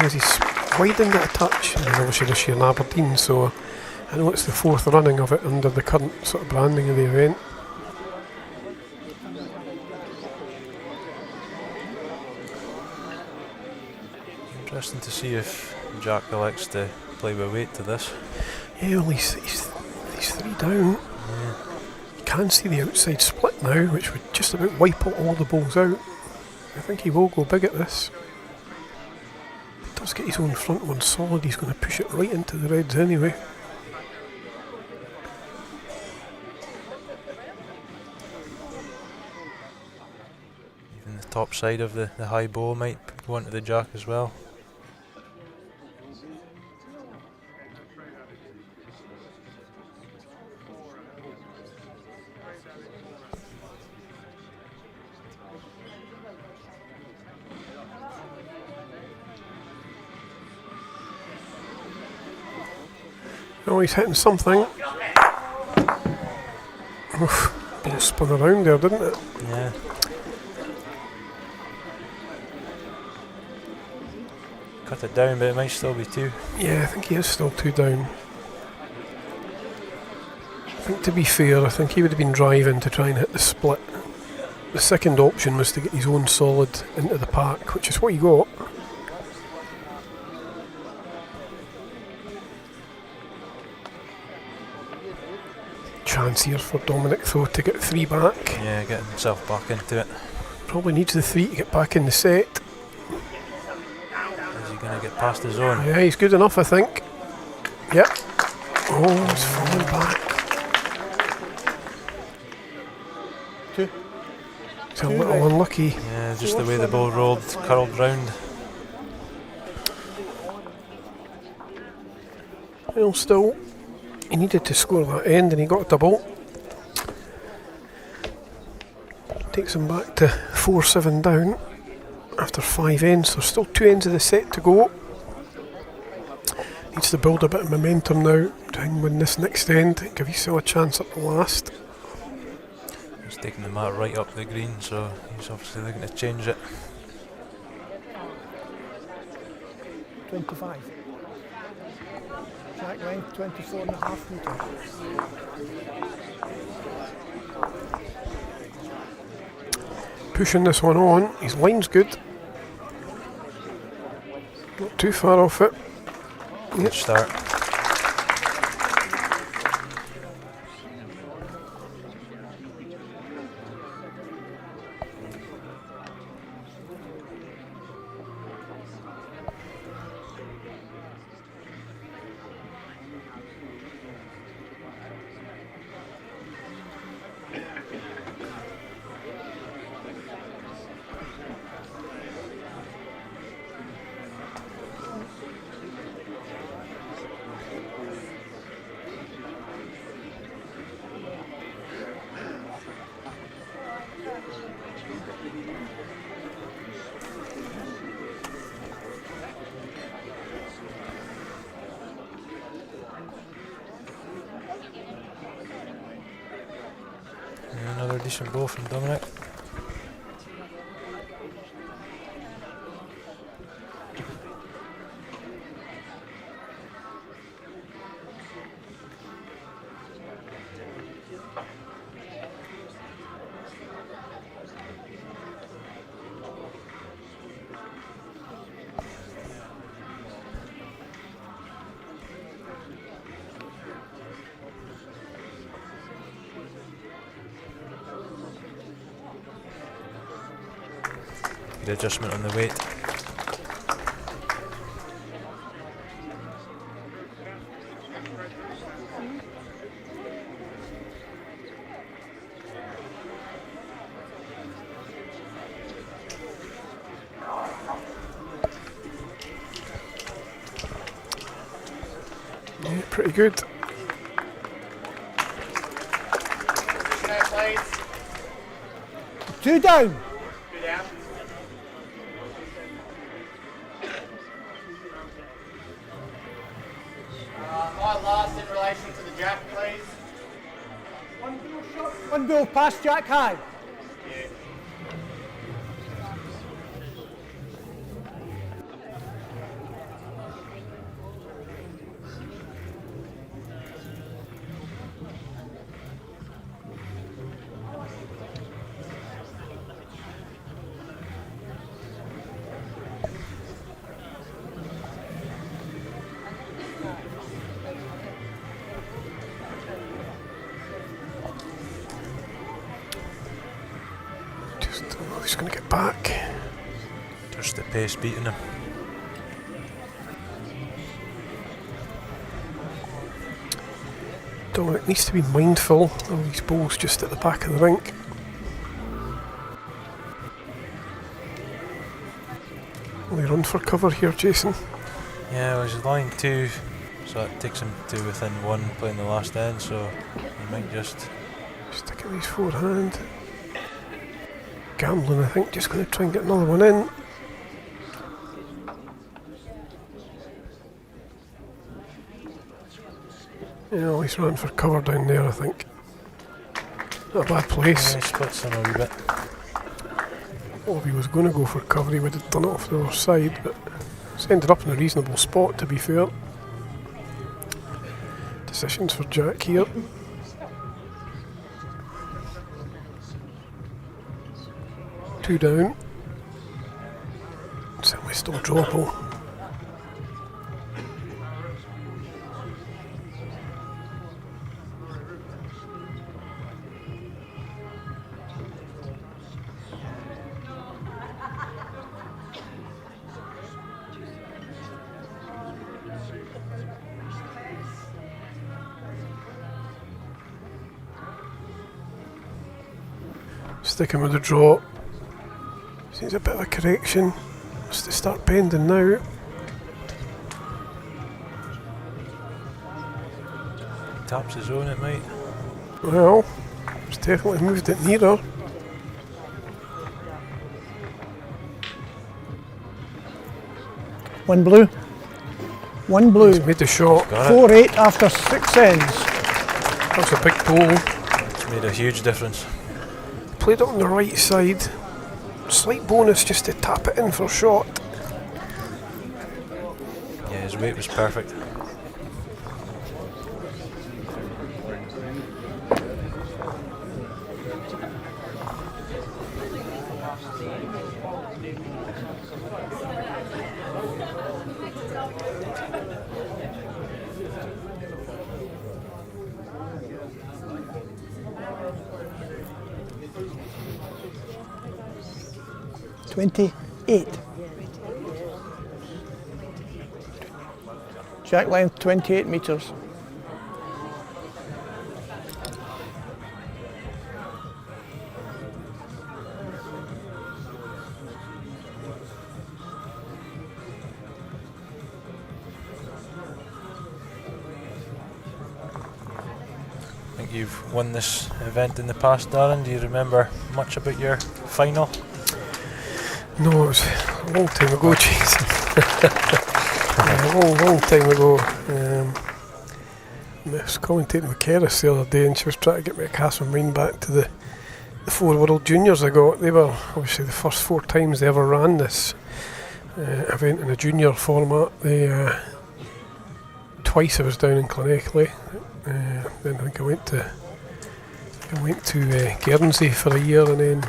as he's widened it a touch. And obviously this year in Aberdeen, so I know it's the 4th running of it under the current sort of branding of the event. Interesting to see if Jack elects to play with weight to this. Yeah, well he's 3 down. Yeah. You can see the outside split now, which would just about wipe all the balls out. I think he will go big at this. He does get his own front one solid, he's going to push it right into the reds anyway. Even the top side of the high ball might go into the Jack as well. Oh, he's hitting something. Oof, ball spun around there, didn't it? Yeah. Cut it down, but it might still be 2. Yeah, I think he is still 2 down. I think to be fair, I think he would have been driving to try and hit the split. The second option was to get his own solid into the pack, which is what he got. Chance here for Dominic though to get 3 back. Yeah, getting himself back into it. Probably needs the 3 to get back in the set. Is he going to get past his own? Yeah, he's good enough, I think. Yep. Oh, he's falling back. 2. It's a little unlucky. Yeah, just the way the ball rolled, curled round. Well, still, he needed to score that end and he got a double. Takes him back to 4-7 down after 5 ends. There's still 2 ends of the set to go. Needs to build a bit of momentum now. Try and win this next end. Give yourself a chance at the last. He's taking the mat right up the green, so he's obviously looking to change it. 25. Jack length 24.5 metres. Pushing this one on. His line's good. Not too far off it. Good start. Another decent ball from Dominic. Good adjustment on the weight. Yeah, pretty good. Two down. My last in relation to the jack, please. One ball past Jack high. just going to get back. Just the pace beating him. Dominic needs to be mindful of these balls just at the back of the rink. Will he run for cover here, Jason? Yeah, well, he's line 2, so that takes him to within 1 playing the last end, so he might just... Stick at his forehand. Gambling, I think, just going to try and get another one in. Yeah, he's running for cover down there, I think. Not a bad place. Yeah, he splits him a wee bit. Well, if he was going to go for cover, he would have done it off the other side, but it's ended up in a reasonable spot, to be fair. Decisions for Jack here. Two down. Certainly still drawable. Sticking with the draw. Seems a bit of a correction. Has to start bending now. Taps his own, it might. Well, it's definitely moved it nearer. One blue. One blue. He's made the shot. Got it. 4-8 after 6 ends. That's a big ball. It's made a huge difference. Played it on the right side. Slight bonus just to tap it in for a shot. Yeah, his weight was perfect. Jack length 28 metres. I think you've won this event in the past, Darren. Do you remember much about your final? No, it was a long time ago, Jason. A long time ago. I was commentating with Keris the other day and she was trying to get me to cast my mind back to the 4 World Juniors I got. They were obviously the first 4 times they ever ran this event in a junior format. They twice I was down in Clonechley. Then I think I went to Guernsey for a year, and then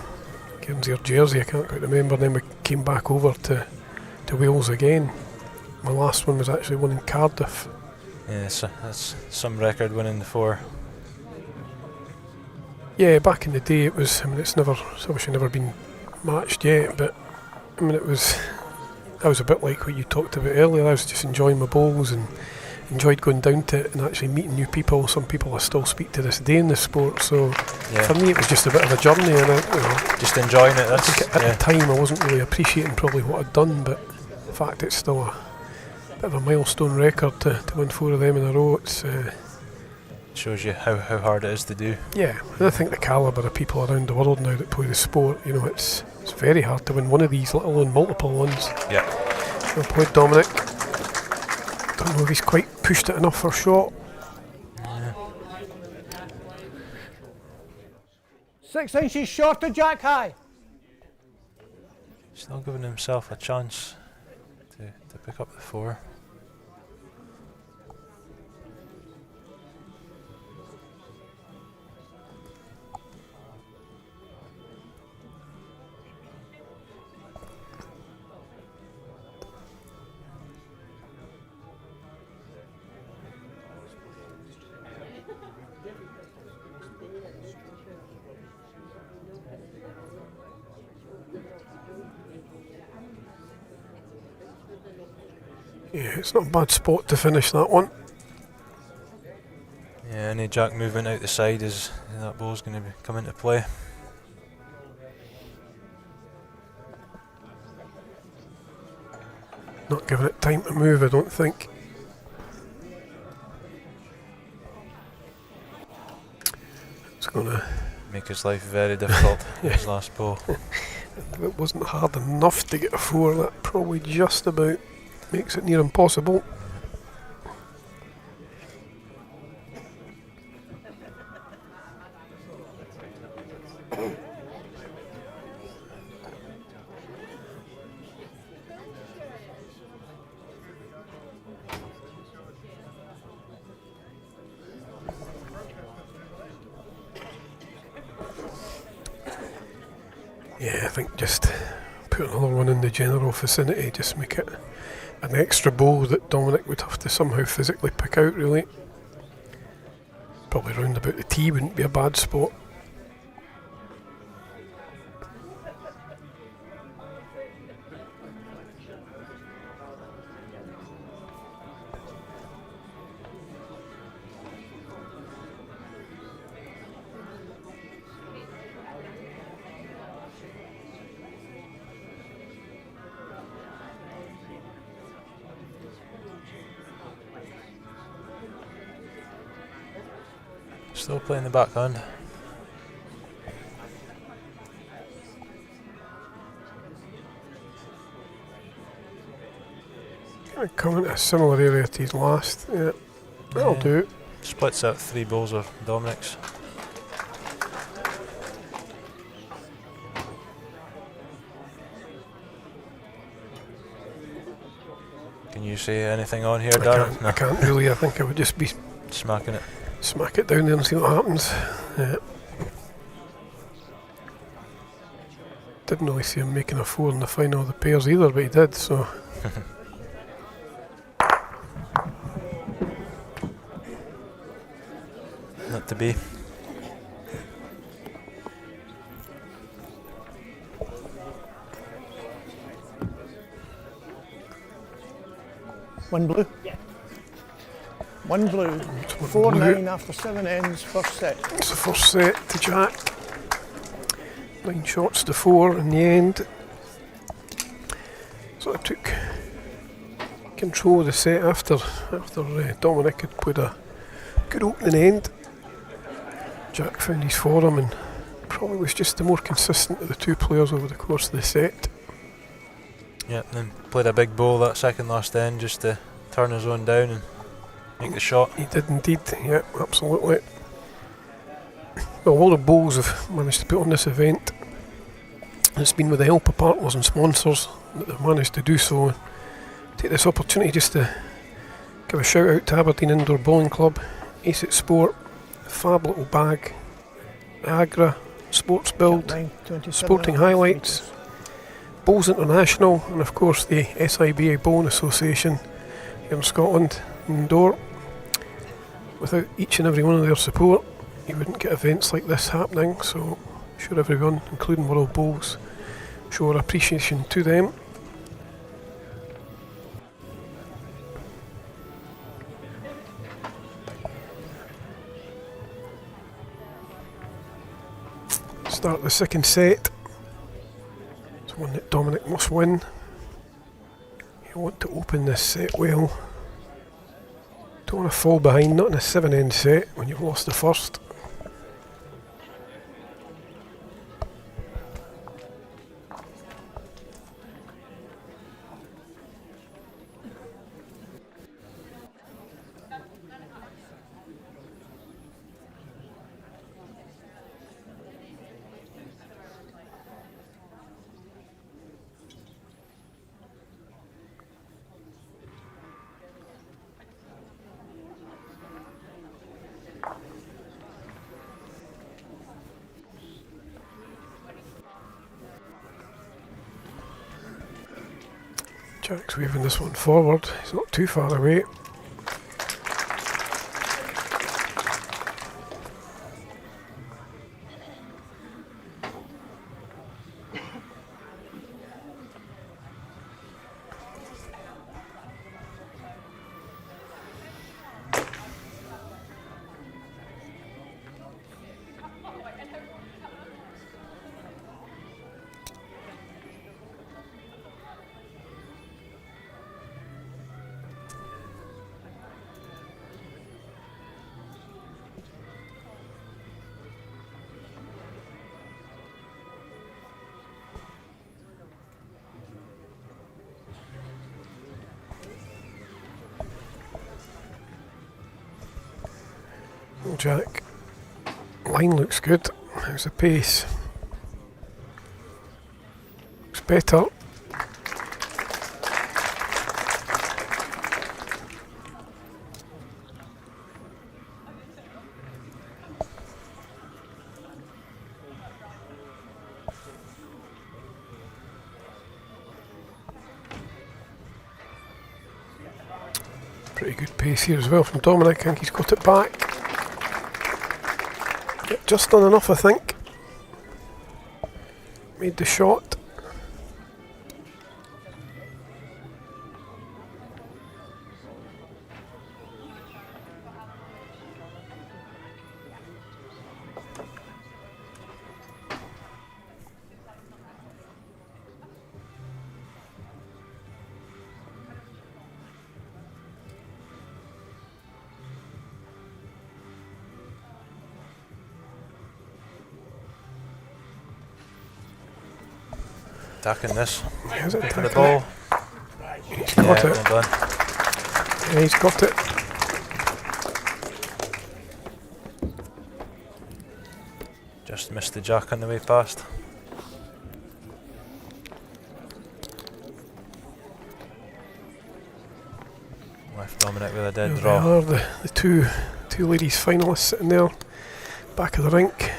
Guernsey or Jersey, I can't quite remember. Then we came back over to Wales again. My last one was actually one in Cardiff. Yeah, so that's some record winning the 4. Yeah, back in the day it was, it's obviously never been matched yet, but I was a bit like what you talked about earlier. I was just enjoying my bowls and enjoyed going down to it and actually meeting new people. Some people I still speak to this day in the sport, so Yeah. for me it was just a bit of a journey, and Just enjoying it. I That's think at the time I wasn't really appreciating probably what I'd done, but the fact it's still a bit of a milestone record to win 4 of them in a row. It's shows you how hard it is to do. yeah, and I think the calibre of people around the world now that play the sport, it's very hard to win one of these, let alone multiple ones. Yeah. Well played, Dominic. Don't know if he's quite pushed it enough for a shot. 6 inches short of Jack high. Still giving himself a chance to pick up the 4. Yeah, it's not a bad spot to finish that one. Yeah, any jack movement out the side is that ball's going to come into play. Not giving it time to move, I don't think. It's going to... Make his life very difficult. His last ball. If it wasn't hard enough to get a 4, that probably just about makes it near impossible. Yeah, I think just put another one in the general vicinity, just make it an extra ball that Dominic would have to somehow physically pick out, really. Probably round about the tee wouldn't be a bad spot. Still playing the backhand. Kind of coming to a similar area to his last. Yeah, that'll do it. Splits out 3 balls of Dominic's. Can you say anything on here, Darren? I can't really. I think I would just be Smacking it. smack it down there and see what happens. Yeah. Didn't really see him making a 4 in the final of the pairs either, but he did, so... Not to be. One blue. One blue. one 4-9 blue. after 7 ends, first set. It's the first set to Jack. 9 shots to 4 in the end. Sort of took control of the set after Dominic had put a good opening end. Jack found his form and probably was just the more consistent of the two players over the course of the set. Yeah, and then played a big ball that second last end just to turn his own down and make the shot. He did indeed, yeah, absolutely. Well, all the bowls have managed to put on this event. It's been with the help of partners and sponsors that they've managed to do so. Take this opportunity just to give a shout out to Aberdeen Indoor Bowling Club, Ace Sport, Fab Little Bag, Agra, Sports Build, 27 Sporting and a half Highlights, metres. Bowls International, and of course the SIBA Bowling Association here in Scotland Indoor. Without each and every one of their support, you wouldn't get events like this happening, so I'm sure everyone, including World Bowls, show our appreciation to them. Start the second set. It's one that Dominic must win. You want to open this set well. Don't want to fall behind, not in a 7-end set when you've lost the first. Jack's waving this one forward, he's not too far away. Jack. Line looks good. How's the pace? Looks better. Pretty good pace here as well from Dominic. I think he's got it back. Yeah, just done enough, I think. Made the shot. Attacking this. How's it Taking the tackling ball. it? He's got Yeah, it. well done. Yeah, he's got it. Just missed the jack on the way past. Left Dominic with a dead There draw. they are, the two ladies finalists sitting there, back of the rink.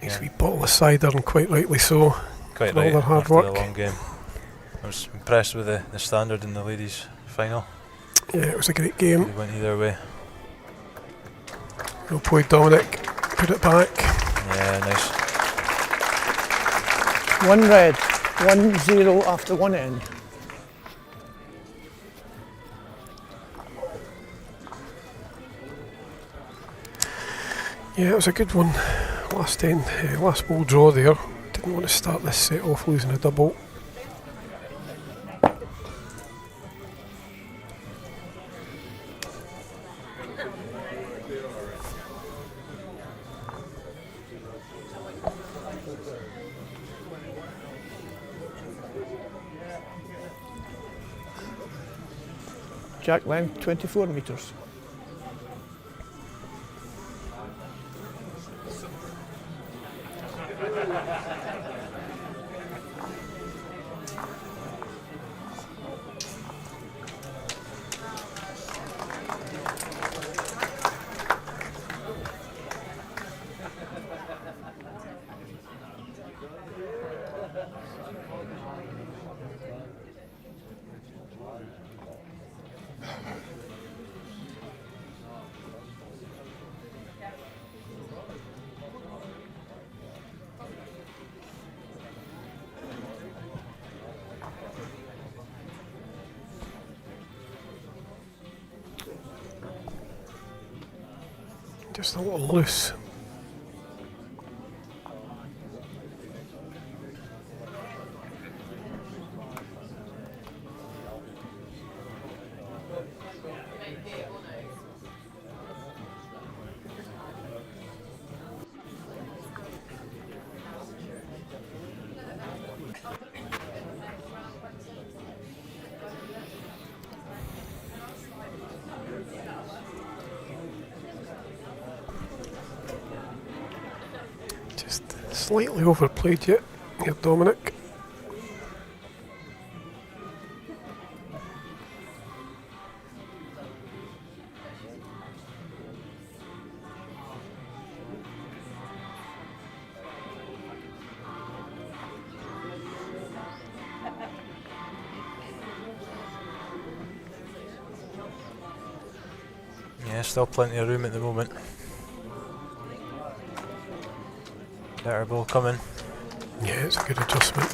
Needs to be bottle of cider, and quite rightly so. Quite for all right their hard after work. the long game. I was impressed with the standard in the ladies' final. Yeah, it was a great game. It went either way. Well played, Dominic. Put it back. Yeah, nice. 1 red, 1-0 after one end. Yeah, it was a good one. Last end, last ball draw there. Didn't want to start this set off losing a double. Jack length 24 metres. Just a little loose. Just slightly overplayed yet, here, Dominic. Yeah, still plenty of room at the moment. Better ball coming. Yeah, it's a good adjustment.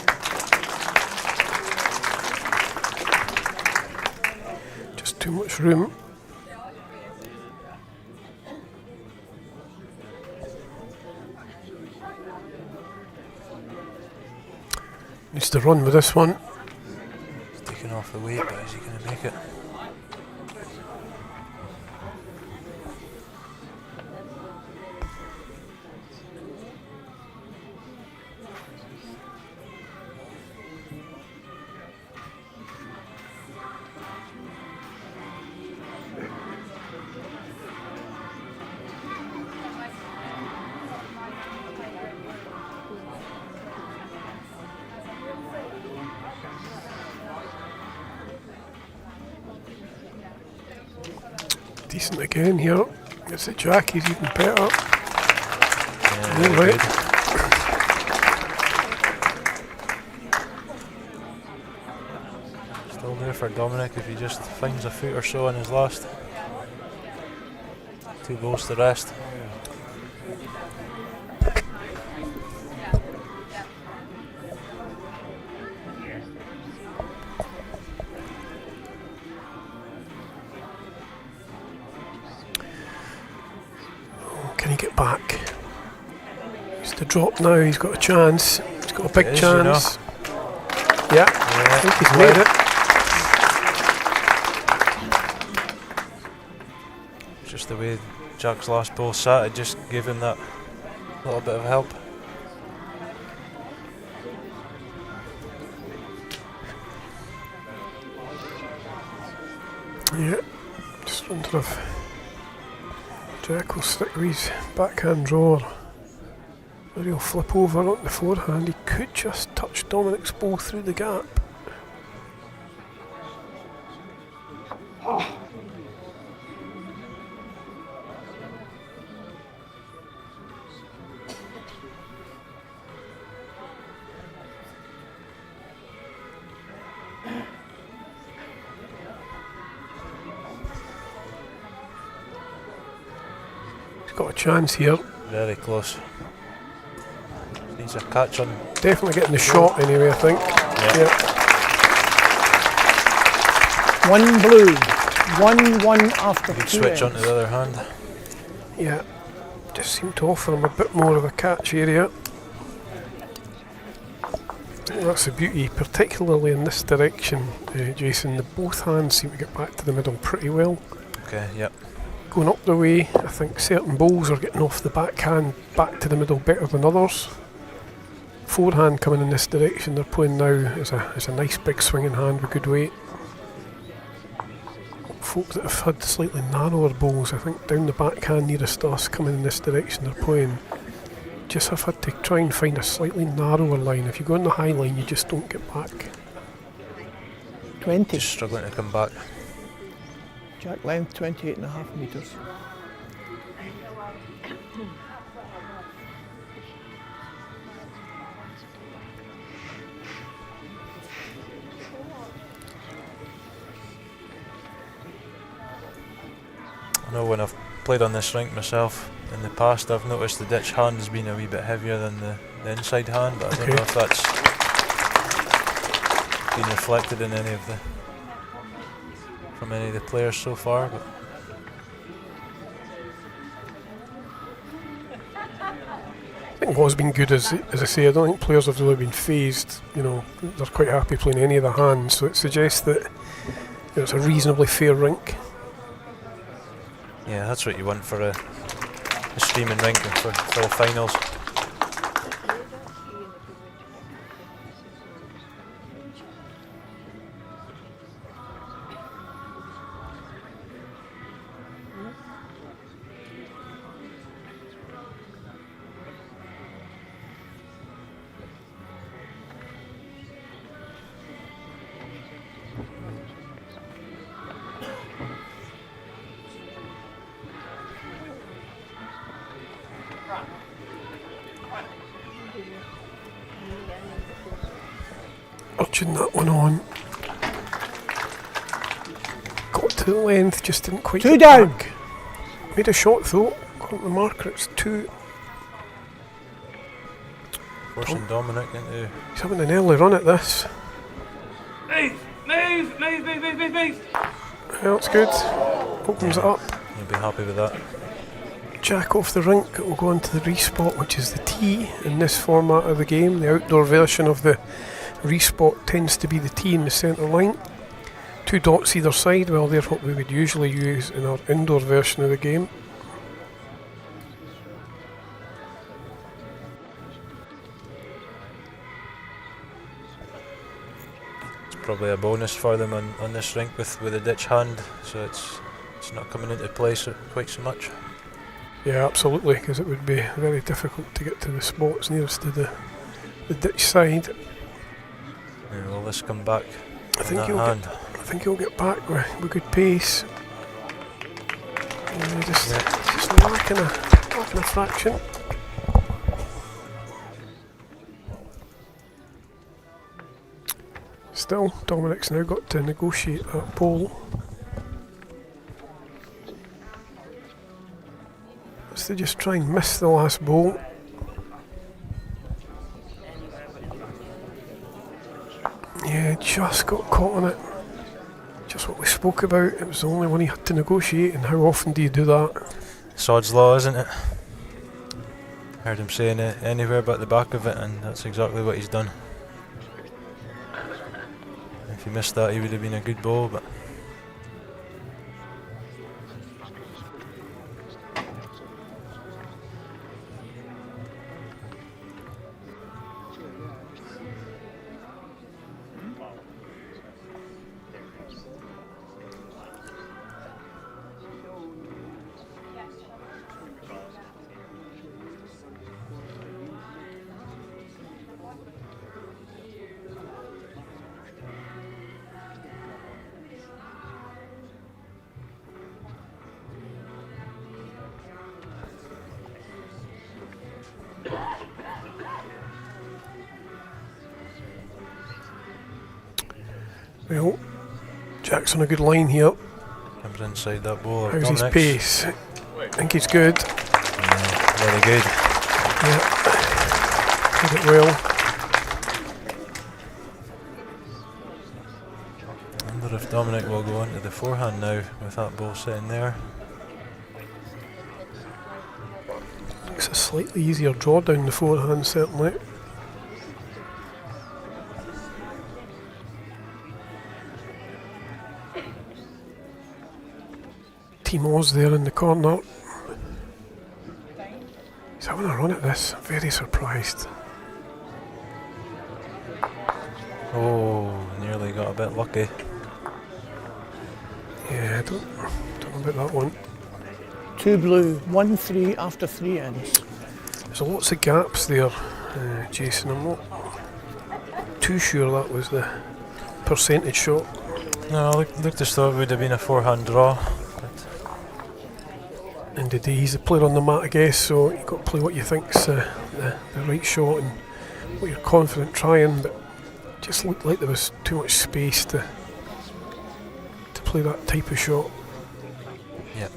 Just too much room. Needs to run with this one. He's taking off the weight, but is he going to make it? decent again here. Gets it Jack, he's even better. Yeah, All very right. good. Still there for Dominic if he just finds a foot or so on his last. 2 balls to the rest. Can he get back? He's to drop now, he's got a chance. He's got a big It is, chance. Yeah, I think he's made it. Just the way Jack's last ball sat, it just gave him that little bit of help. Yeah, just wonder if Jack will stick with his backhand draw, or he'll flip over on the forehand. He could just touch Dominic's ball through the gap. Got a chance here. Very close. Needs a catch on. Definitely getting the shot anyway, I think. Yeah. 1 blue. 1-1 after Good 2 switch ends. onto the other hand. Yeah. Just seemed to offer him a bit more of a catch area. I think that's the beauty, particularly in this direction, Jason. Both hands seem to get back to the middle pretty well. Okay, yep. Going up the way, I think certain balls are getting off the backhand back to the middle better than others. Forehand coming in this direction they're playing now is a nice big swinging hand with good weight. Folk that have had slightly narrower balls, I think down the backhand nearest us coming in this direction they're playing, just have had to try and find a slightly narrower line. If you go on the high line you just don't get back. 20. Just struggling to come back. Jack length 28.5 metres. I know when I've played on this rink myself in the past, I've noticed the ditch hand has been a wee bit heavier than the inside hand, but I don't know if that's been reflected in any of the from any of the players so far. But I think what's been good is, as I say, I don't think players have really been phased. You know, they're quite happy playing any of the hands, so it suggests that it's a reasonably fair rink. yeah, that's what you want for a streaming rink and for the finals. Urging that one on. Got to the length, just didn't quite 2 get down. back. Made a shot though. Got the marker, it's 2. Forcing Dominic into. He's having an early run at this. Move! Yeah, that's good. Opens it up. You'll be happy with that. Jack off the rink, it will go on to the respot, which is the tee in this format of the game. The outdoor version of the respot tends to be the tee in the centre line. 2 dots either side, well they're what we would usually use in our indoor version of the game. It's probably a bonus for them on this rink with a ditch hand, so it's not coming into play quite so much. Yeah, absolutely, because it would be very difficult to get to the spots nearest to the ditch side. Yeah, will this come back I on think that he'll hand? get back with good pace. Just lacking a fraction. Still, Dominic's now got to negotiate that pole. So they just try and miss the last bolt. Yeah, just got caught on it. Just what we spoke about. It was the only one he had to negotiate, and how often do you do that? Sod's law, isn't it? Heard him saying it anywhere but the back of it, and that's exactly what he's done. If he missed that, he would have been a good ball, but Well, Jack's on a good line here. comes inside that ball. How's his Dominic's. pace? I think he's good. Very good. Yeah, did it well. I wonder if Dominic will go into the forehand now with that ball sitting there. It's a slightly easier draw down the forehand, certainly. Timo's there in the corner. He's having a run at this. Very surprised. Oh, nearly got a bit lucky. Yeah, I don't know about that one. 2 blue, 1-3 after 3 ends. There's lots of gaps there, Jason. I'm not too sure that was the percentage shot. No, looked as though it would have been a forehand draw. Indeed, he's the player on the mat, I guess, so you've got to play what you think's the right shot and what you're confident trying, but just looked like there was too much space to play that type of shot. Yep.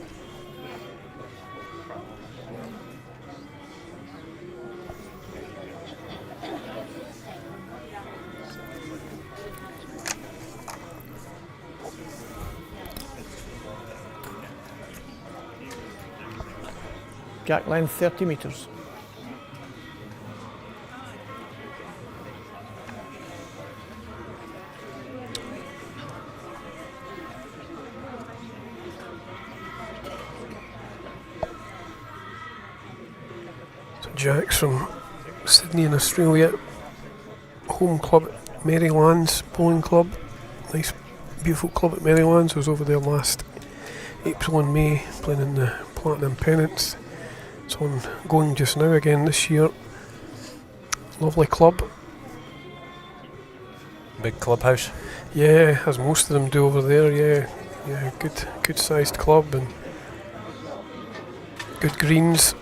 Jack length 30 metres. So Jack's from Sydney in Australia, home club at Marylands Bowling Club. Nice, beautiful club at Marylands. I was over there last April and May playing in the Platinum Pennants. It's on going just now again this year. Lovely club. Big clubhouse. Yeah, as most of them do over there. Yeah, good sized club and good greens.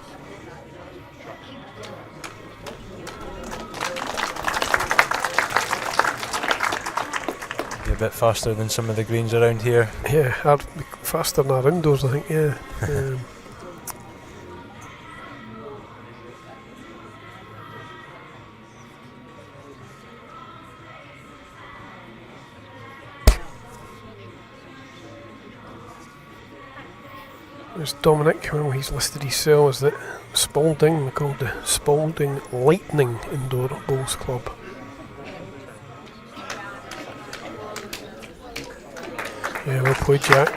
Be a bit faster than some of the greens around here. Yeah, hard, faster than our indoors, I think. Yeah. There's Dominic. Well, he's listed his cell as the Spalding, called the Spalding Lightning Indoor Bowls Club. Yeah, well played, Jack.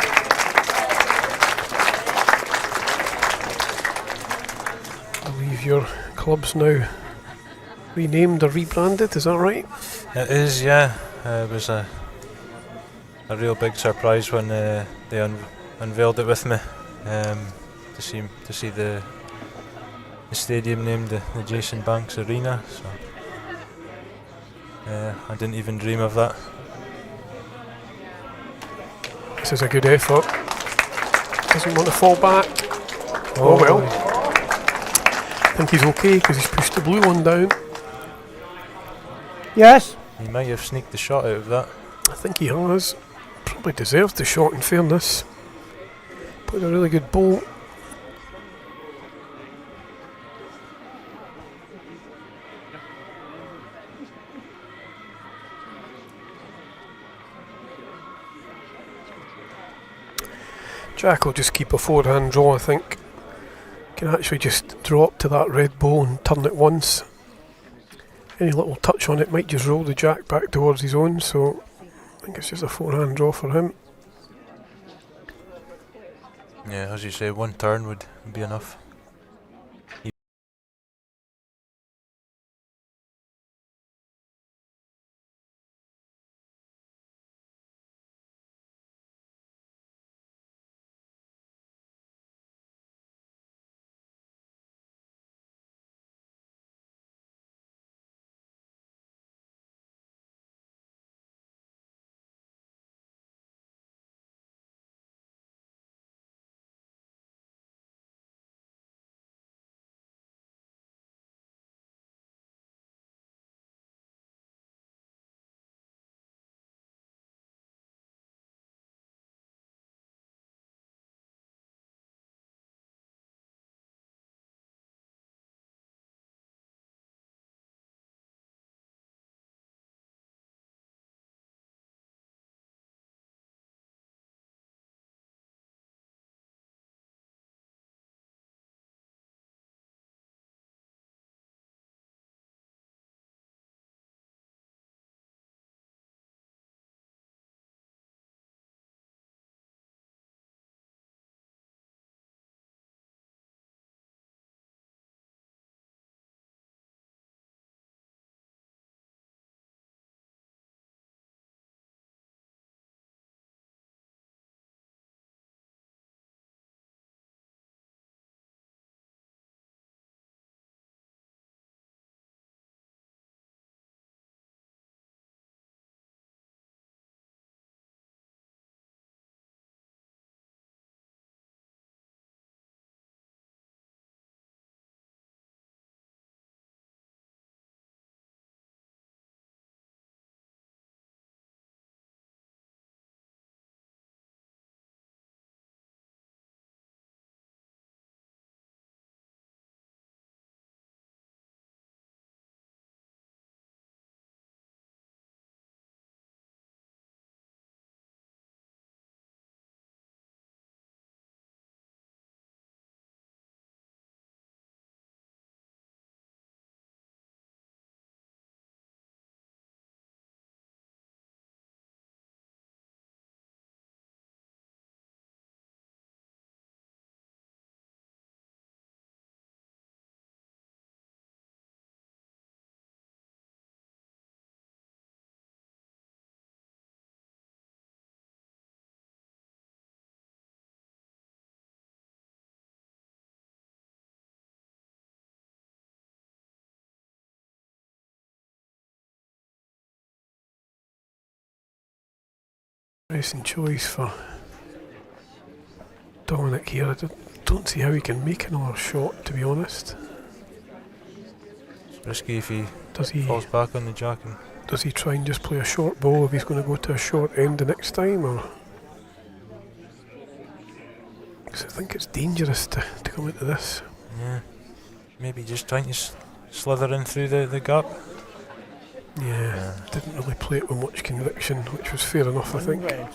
I believe your club's now renamed or rebranded, is that right? It is, yeah. It was a real big surprise when they unveiled it with me. To see the stadium named the Jason Banks Arena, so I didn't even dream of that. This is a good effort. Doesn't want to fall back. Oh well. I think he's okay because he's pushed the blue one down. Yes. He might have sneaked the shot out of that. I think he has. Probably deserved the shot in fairness. Put a really good ball. Jack will just keep a forehand draw, I think. Can actually just draw up to that red ball and turn it once. Any little touch on it might just roll the Jack back towards his own, so I think it's just a forehand draw for him. Yeah, as you say, one turn would be enough. Interesting choice for Dominic here. I don't see how he can make another shot, to be honest. It's risky if he Does he falls back on the Jack. And does he try and just play a short ball if he's going to go to a short end the next time, or? Because I think it's dangerous to come into this. yeah, maybe just trying to slither in through the gap. Yeah, didn't really play it with much conviction, which was fair enough, I think. Red.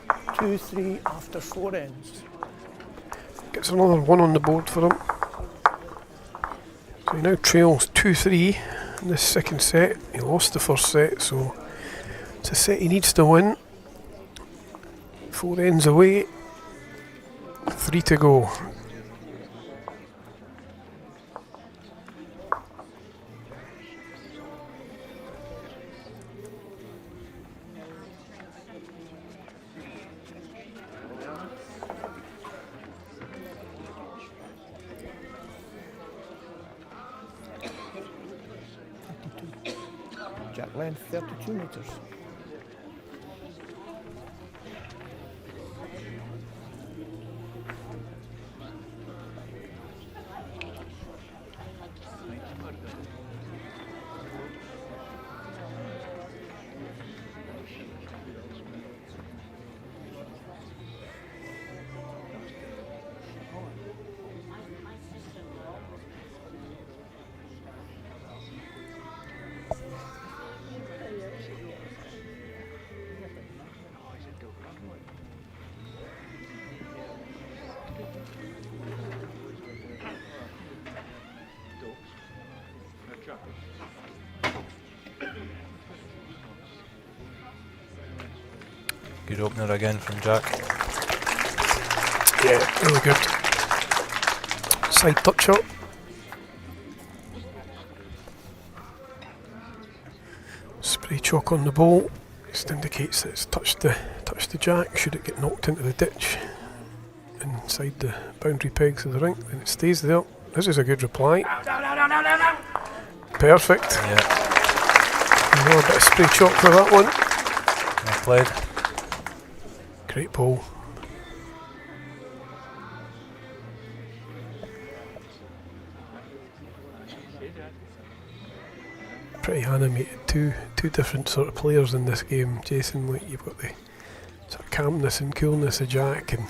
2-3 after 4 ends. Gets another one on the board for him. So he now trails 2-3 in this second set. He lost the first set, so it's a set he needs to win. 4 ends away. 3 to go. Jack length 32 metres. Good opener again from Jack. Yeah, really good. Side touch up. Spray chalk on the ball. Just indicates that it's touched the jack. Should it get knocked into the ditch inside the boundary pegs of the rink, then it stays there. This is a good reply. Perfect. Yeah. A bit of spray chalk for that one. Well played. Great ball. Pretty animated. Two different sort of players in this game, Jason. Like, you've got the sort of calmness and coolness of Jack, and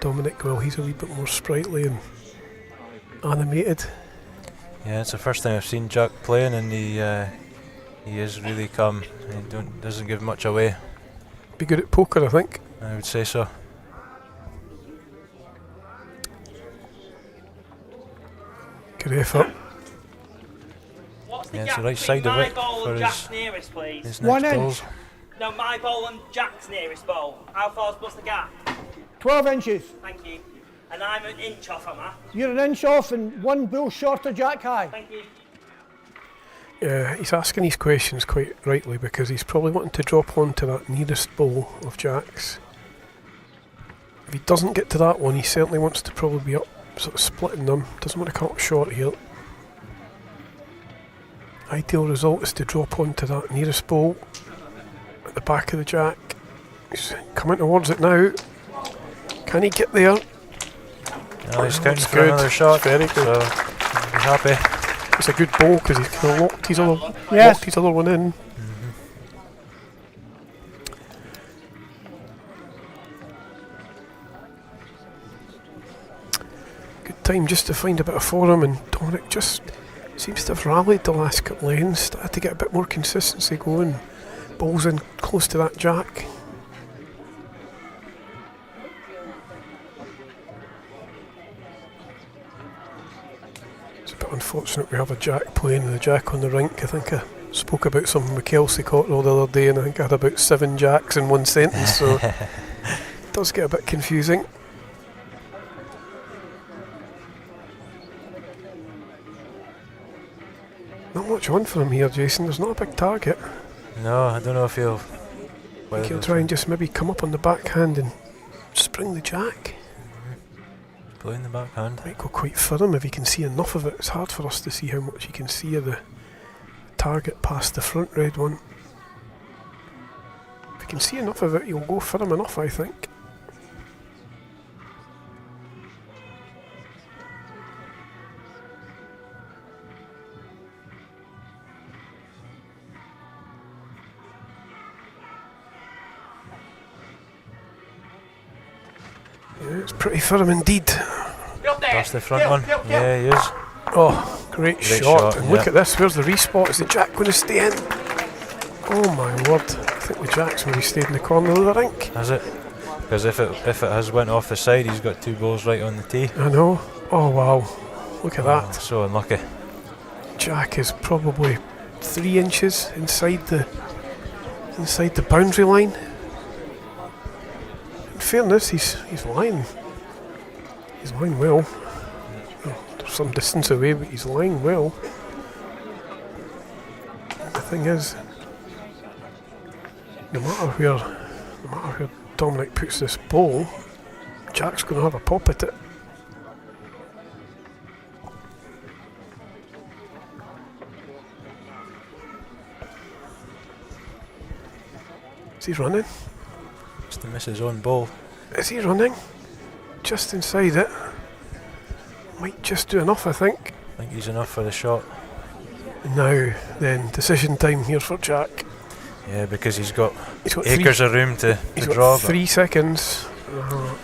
Dominic, well, he's a wee bit more sprightly and animated. Yeah, it's the first time I've seen Jack playing, and he is really calm. He doesn't give much away. Be good at poker, I think. I would say so. Good effort. What's the Yeah, it's gap the right side between of my it ball for and his, Jack's nearest, please? his 1 next inch. balls. No, my ball and Jack's nearest ball. How far's what's the gap? 12 inches. Thank you. And I'm an inch off, am I? You're an inch off and 1 bull short of Jack high. Thank you. Yeah, he's asking these questions quite rightly because he's probably wanting to drop onto that nearest ball of Jack's. If he doesn't get to that one, he certainly wants to probably be up, sort of splitting them. Doesn't want to cut short here. Ideal result is to drop onto that nearest ball at the back of the Jack. He's coming towards it now. Can he get there? No, he's counting That's for good. another shot. Very good. So he's happy. It's a good ball because he's kind of locked his other, Yes. locked his other one in. Good time just to find a bit of form, and Dominic just seems to have rallied the last couple of ends. Started to get a bit more consistency going. Balls in close to that Jack. It's a bit unfortunate we have a Jack playing and a Jack on the rink. I think I spoke about something with Kelsey Cottrell the other day, and I think I had about 7 Jacks in one sentence, so it does get a bit confusing. Not much on for him here, Jason. There's not a big target. No, I don't know if he'll. I think he'll try and just maybe come up on the backhand and spring the Jack. Playing the backhand. Might go quite for him if he can see enough of it. It's hard for us to see how much he can see of the target past the front red one. If he can see enough of it, he'll go for him enough, I think. Yeah, it's pretty firm indeed. That's the front one. Yeah, he is. Oh, great Great shot. shot, And look yeah. at this. Where's the respot? Is the Jack going to stay in? Oh my word. I think the Jack's maybe stayed in the corner of the rink. Has it? Because if it has went off the side, he's got 2 balls right on the tee. I know. Oh wow. Look at Oh, that. so unlucky. Jack is probably 3 inches inside the boundary line. In fairness, he's lying. He's lying well. Oh, there's some distance away, but he's lying well. The thing is, no matter where Dominic puts this ball, Jack's going to have a pop at it. Is he running? Just to miss his own ball. Is he running? Just inside it. Might just do enough, I think. I think he's enough for the shot. Now, then, decision time here for Jack. Yeah, because he's got He's got acres of room to He's draw. got 3 seconds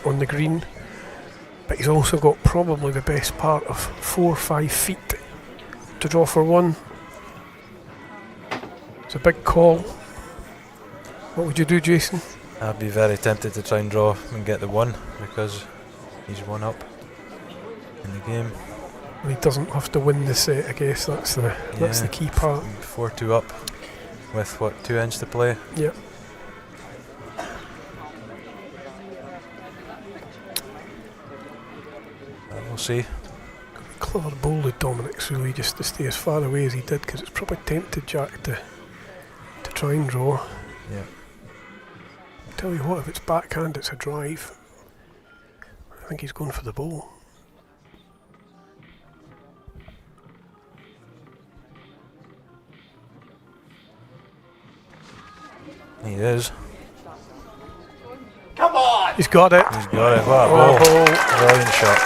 on the green, but he's also got probably the best part of 4 or 5 feet to draw for one. It's a big call. What would you do, Jason? I'd be very tempted to try and draw and get the 1 because he's 1 up in the game. He doesn't have to win the set, I guess. That's the key part. 4-2 up with 2 ends to play. Yep. see. Clever bowl of Dominic's really, just to stay as far away as he did, because it's probably tempted Jack to try and draw. Yeah. Tell you what, if it's backhand, it's a drive. I think he's going for the bowl. He is. Come on! He's got it. He's got it. What a ball. Oh, Brilliant shot.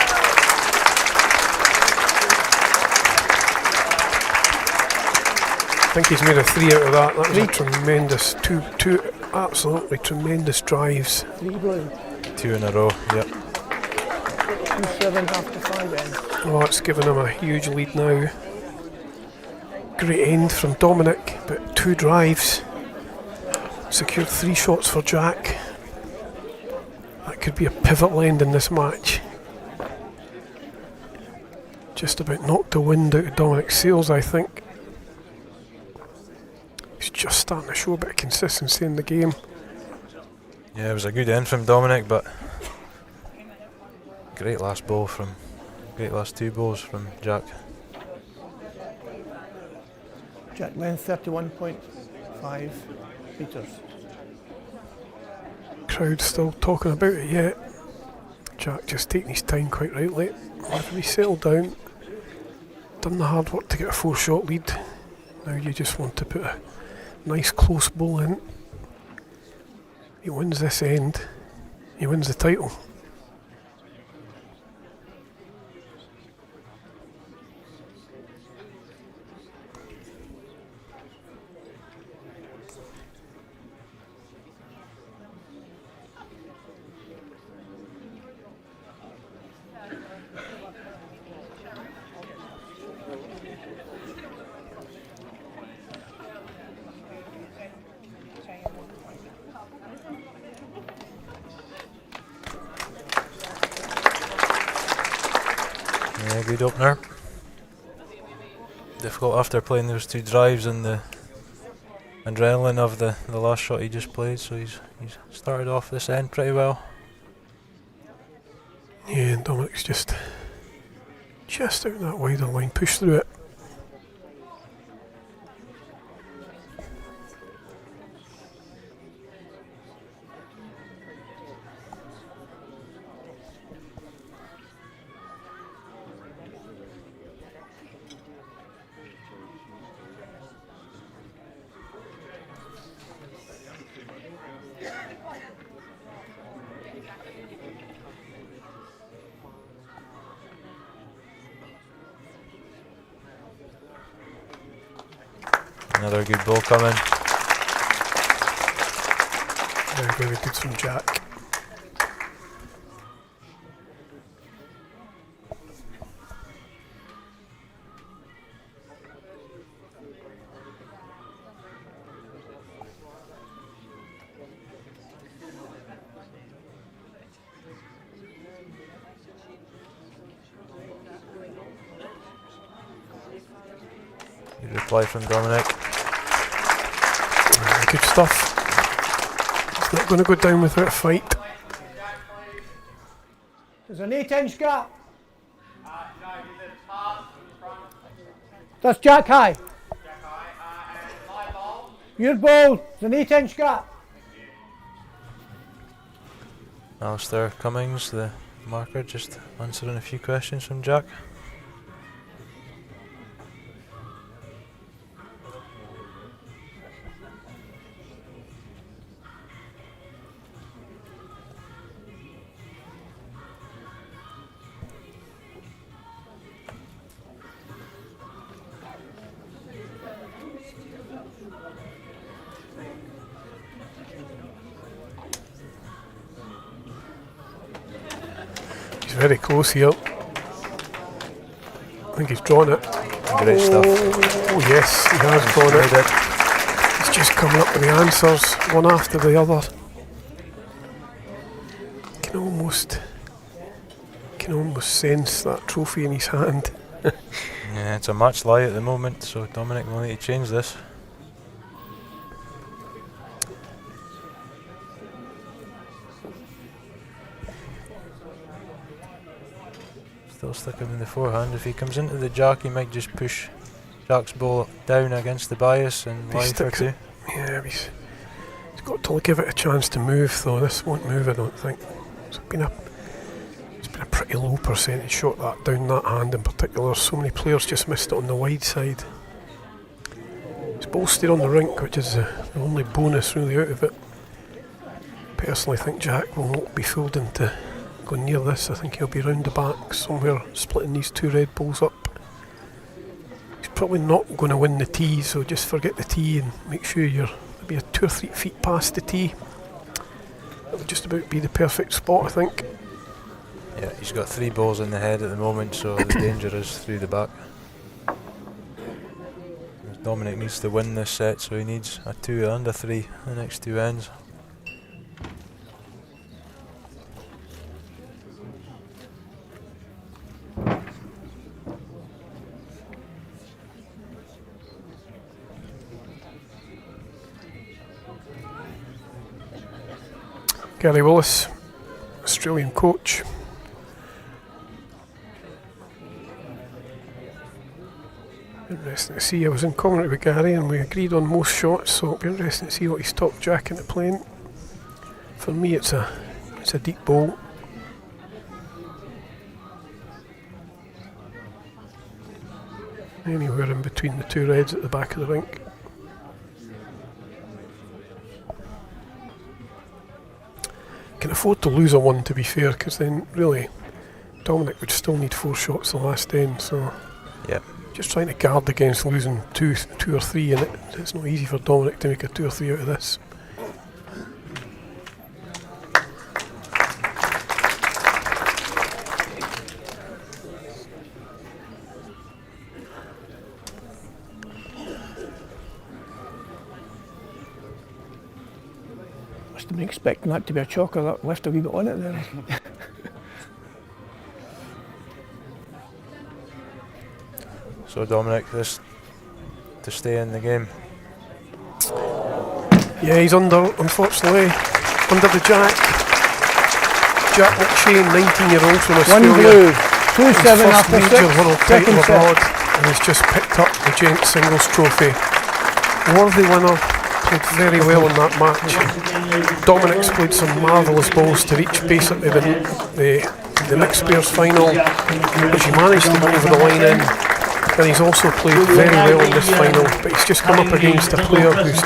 I think he's made a 3 out of that. That was a tremendous, two absolutely tremendous drives. 3 blue. 2 in a row. Yep. 2-7 after 5 ends. Oh, it's given him a huge lead now. Great end from Dominic, but 2 drives. Secured 3 shots for Jack. That could be a pivotal end in this match. Just about knocked the wind out of Dominic's sails, I think. He's just starting to show a bit of consistency in the game. Yeah, it was a good end from Dominic, but great last 2 balls from Jack. Jack length 31.5 metres. Crowd still talking about it yet. Jack just taking his time quite rightly. After he settled down, done the hard work to get a 4-shot lead. Now you just want to put a nice close ball in. He wins this end, he wins the title. Yeah, good opener. Difficult after playing those 2 drives and the adrenaline of the last shot he just played, so he's started off this end pretty well. Yeah, and Dominic's just out that wider line, push through it. Another good ball coming. Very good from Jack. Good reply from Dominic. Good stuff. It's not going to go down without a fight. There's an 8-inch gap. No, he's a pass in front. That's Jack high. Jack high, and my ball. Your ball. There's an 8-inch gap. Alistair Cummings, the marker, just answering a few questions from Jack. Very close here. I think he's drawn it. Great stuff. Oh yes, he has drawn Made it. He's just coming up with the answers, one after the other. Can almost sense that trophy in his hand. Yeah, it's a match lie at the moment, so Dominic will need to change this. Still sticking with the forehand. If he comes into the jack, he might just push Jack's ball down against the bias and He lie for sticks two. it. Yeah, he's got to give it a chance to move though. This won't move, I don't think. It's been a pretty low percentage shot that down that hand in particular. So many players just missed it on the wide side. It's ball stayed on the rink, which is the only bonus really out of it. Personally, I think Jack will not be fooled into going near this. I think he'll be round the back somewhere, splitting these two red balls up. He's probably not going to win the tee, so just forget the tee and make sure you're maybe 2 or 3 feet past the tee. That would just about be the perfect spot, I think. Yeah, he's got 3 balls in the head at the moment, so the danger is through the back. Dominic needs to win this set, so he needs a 2 and a 3 the next 2 ends. Gary Willis, Australian coach. Interesting to see. I was in commentary with Gary and we agreed on most shots, so it'll be interesting to see what he's talked Jack into playing. For me, it's a deep ball. Anywhere in between the 2 reds at the back of the rink. Can afford to lose a 1, to be fair, because then really Dominic would still need 4 shots the last end, so yeah, just trying to guard against losing 2 or 3, and it's not easy for Dominic to make a 2 or 3 out of this. Must have been expecting that to be a chocker. That left a wee bit on it there. so Dominic, this to stay in the game. Yeah, he's under, unfortunately, under the jack. Jack McShane, 19-year-old from Australia. 1 blue, 2-7 First after major 6. world Second title set. abroad, and he's just picked up the gents singles trophy. Worthy winner, played very well in that match. Dominic's played some marvellous balls to reach basically the mixed pairs final, which he managed to go over the line in. And he's also played very well in this final, but he's just come up against a player who's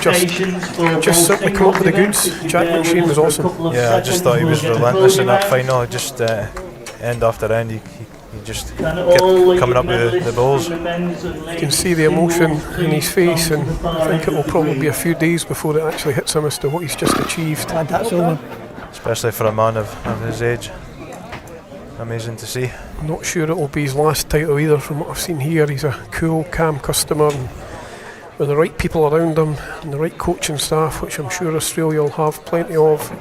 just simply come up with the goods. Jack McShane was awesome. Yeah, I just thought he was relentless in that final. Just end after end, he just kept coming up with the balls. You can see the emotion in his face, and I think it will probably be a few days before it actually hits him as to what he's just achieved. Glad that's over. Especially for a man of his age. Amazing to see. I'm not sure it will be his last title either. From what I've seen here, he's a cool, calm customer, and with the right people around him and the right coaching staff, which I'm sure Australia will have plenty of.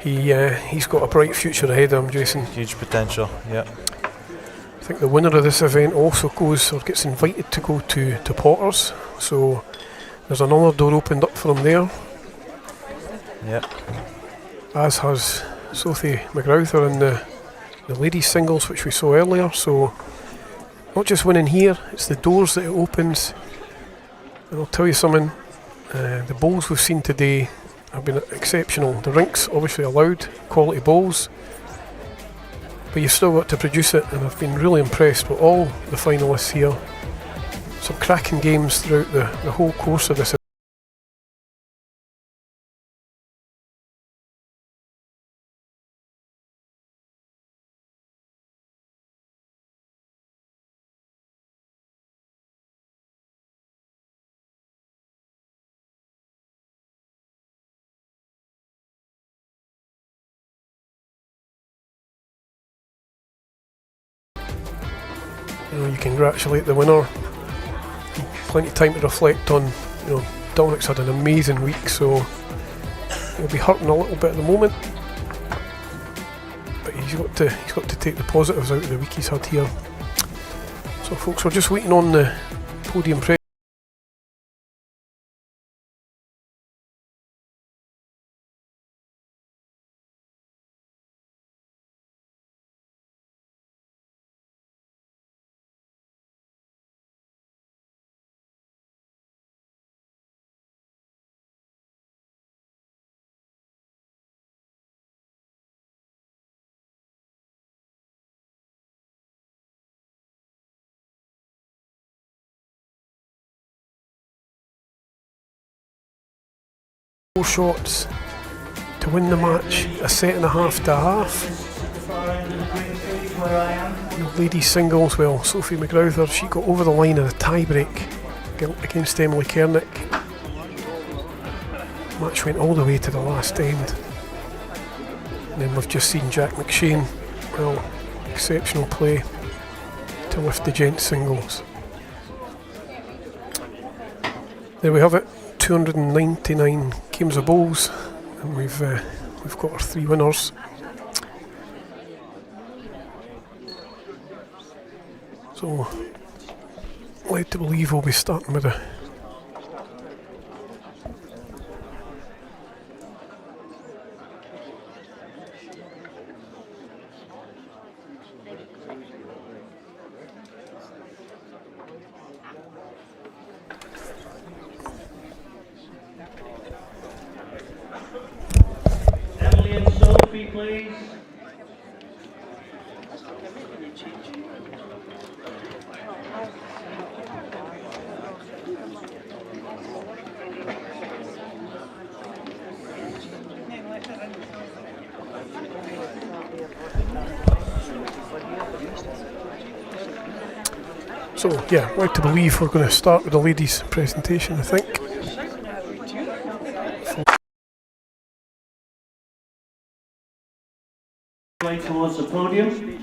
He's got a bright future ahead of him, Jason. Huge potential, yeah. I think the winner of this event also goes or gets invited to go to Potters, so there's another door opened up for him there. Yeah. As has Sophie McGrowther in the ladies singles, which we saw earlier. So not just winning here, it's the doors that it opens. And I'll tell you something, the bowls we've seen today have been exceptional. The rinks obviously allowed quality bowls, but you've still got to produce it, and I've been really impressed with all the finalists here. Some cracking games throughout the whole course of this you congratulate the winner. Plenty of time to reflect on. Dominic's had an amazing week, so he'll be hurting a little bit at the moment, but he's got to take the positives out of the week he's had here. So folks, we're just waiting on the podium press. 4 shots to win the match, a set and a half to half. The ladies singles, well, Sophie McGrowther, she got over the line in a tie-break against Emily Kernick. Match went all the way to the last end. And then we've just seen Jack McShane, well, exceptional play to lift the gents singles. There we have it, 299 games of bowls, and we've got our 3 winners. So, led to believe we'll be starting with a Emily and Sophie, please. So yeah, like to believe we're going to start with the ladies' presentation, I think. Way towards the podium.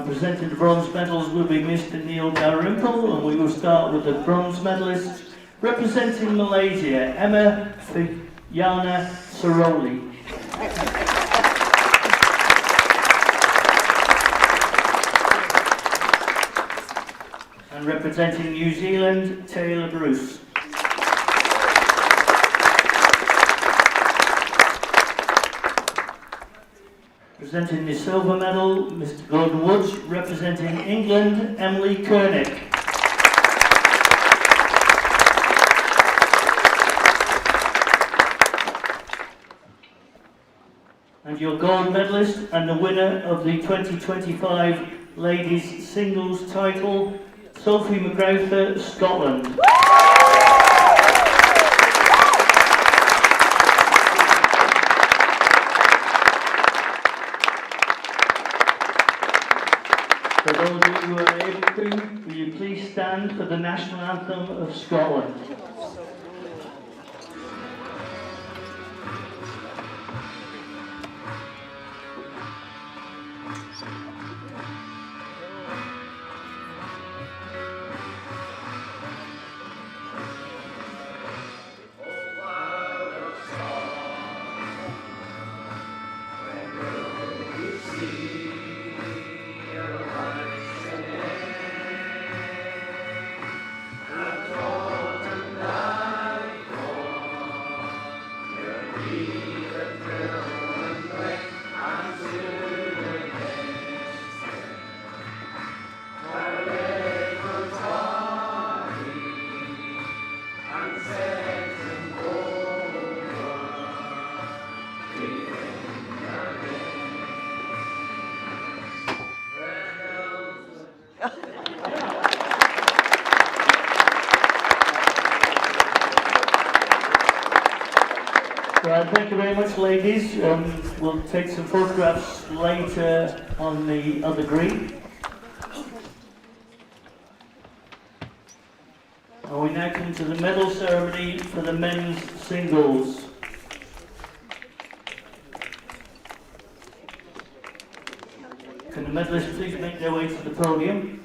Presenting the bronze medals will be Mr. Neil Dalrymple, and we will start with the bronze medalist representing Malaysia, Emma Fiana Saroli. And representing New Zealand, Taylor Bruce. Presenting the silver medal, Mr. Gordon Woods, representing England, Emily Kernick. And your gold medalist and the winner of the 2025 Ladies Singles title, Sophie McGrowther, Scotland. For those of you who are able to, will you please stand for the national anthem of Scotland? Right, thank you very much, ladies. We'll take some photographs later on the other green. And we now come to the medal ceremony for the men's singles. Can the medalists please make their way to the podium?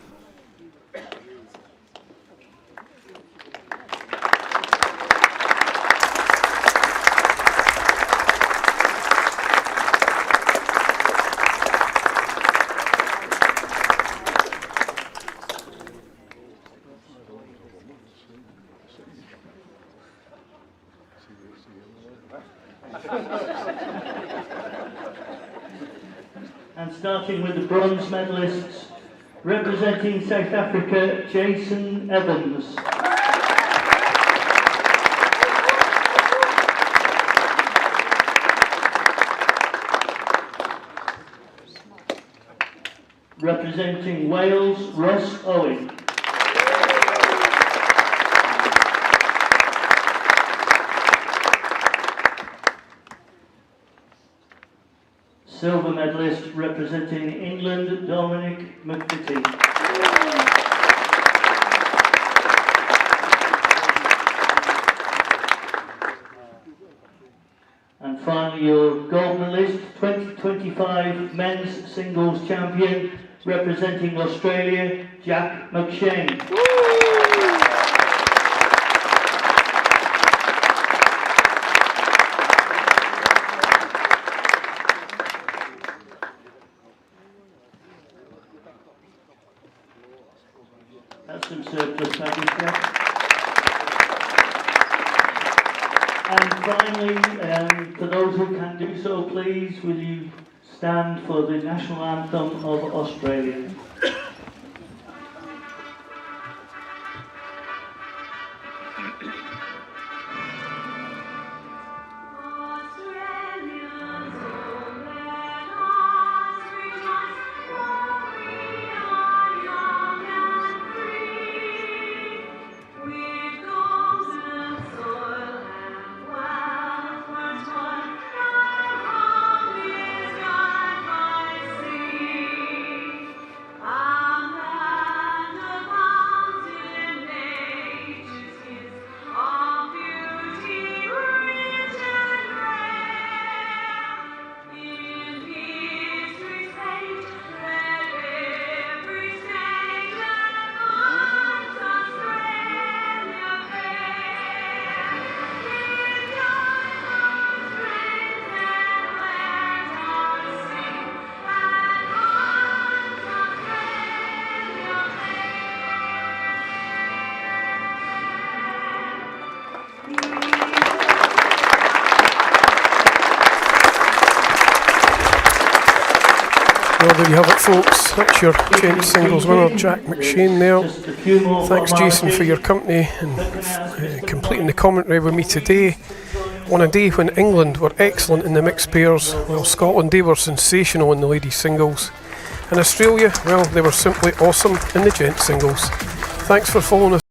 And And starting with the bronze medalists, representing South Africa, Jason Evans. Representing Wales, Ross Owen. Silver medalist representing England, Dominic McVittie. And finally, your gold medalist, 2025 men's singles champion, representing Australia, Jack McShane. That's some surplus baggage there. And finally, for those who can do so, please, will you stand for the national anthem of Australia. Well, there you have it, folks. That's your gents singles winner, Jack McShane there. Thanks, Jason, for your company and completing the commentary with me today on a day when England were excellent in the mixed pairs, while Scotland, they were sensational in the ladies singles. And Australia, well, they were simply awesome in the gents singles. Thanks for following us.